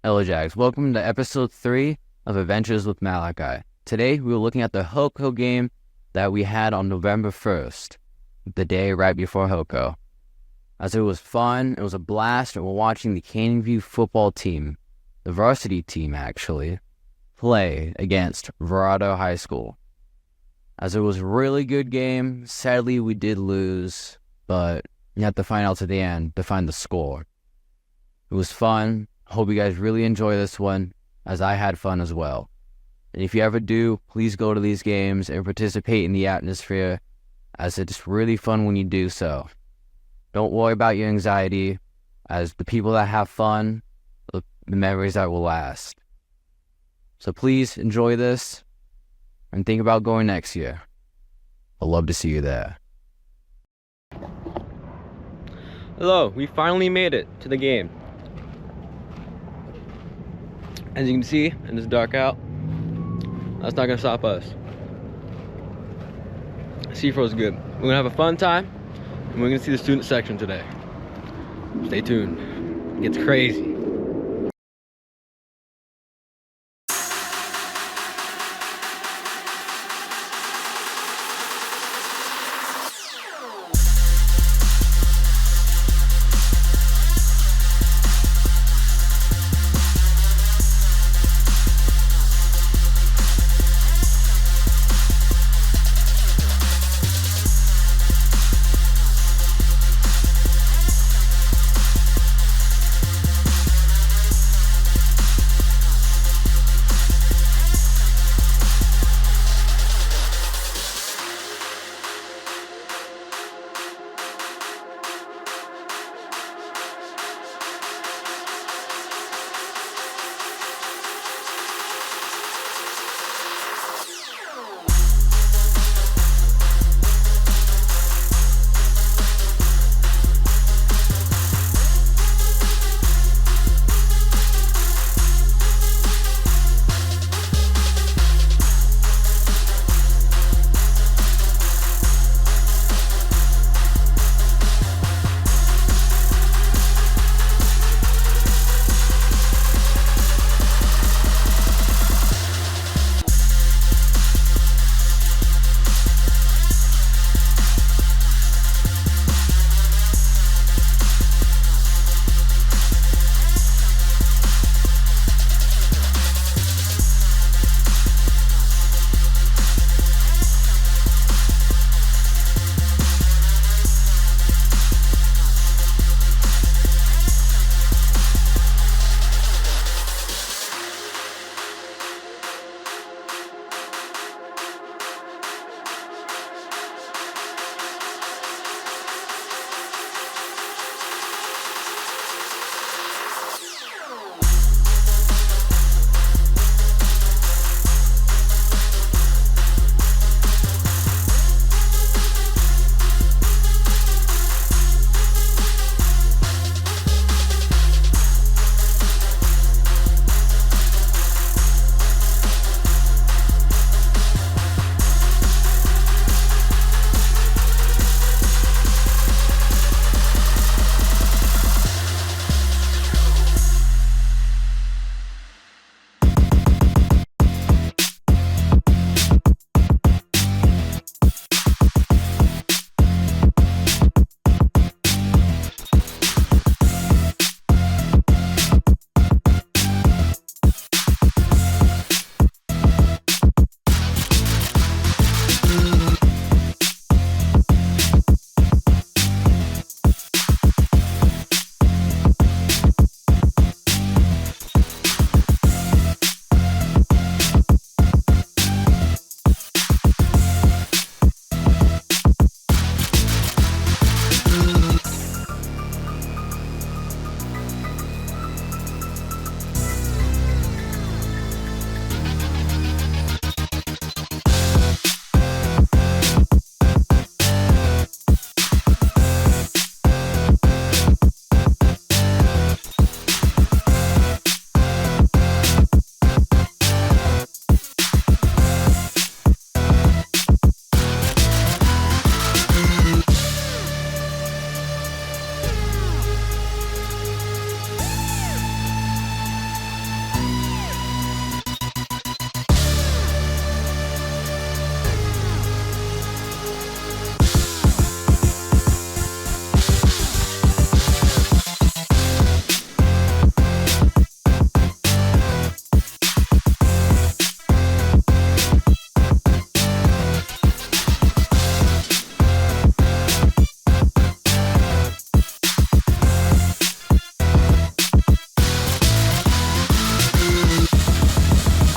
Hello, Jags. Welcome to episode 3 of Adventures with Malliky. Today, we were looking at the Hoko game that we had on November 1st, the day right before Hoko. As it was fun, it was a blast, and we're watching the Canyon View football team, the varsity team actually, play against Verado High School. As it was a really good game, sadly we did lose, but you have to find out to the end to find the score. It was fun. Hope you guys really enjoy this one, as I had fun as well. And if you ever do, please go to these games and participate in the atmosphere, as it's really fun when you do so. Don't worry about your anxiety, as the people that have fun, the memories that will last. So please enjoy this, and think about going next year. I'd love to see you there. Hello, we finally made it to the game. As you can see, and it's dark out, that's not gonna stop us. Seafro's good. We're gonna have a fun time, and we're gonna see the student section today. Stay tuned. It gets crazy.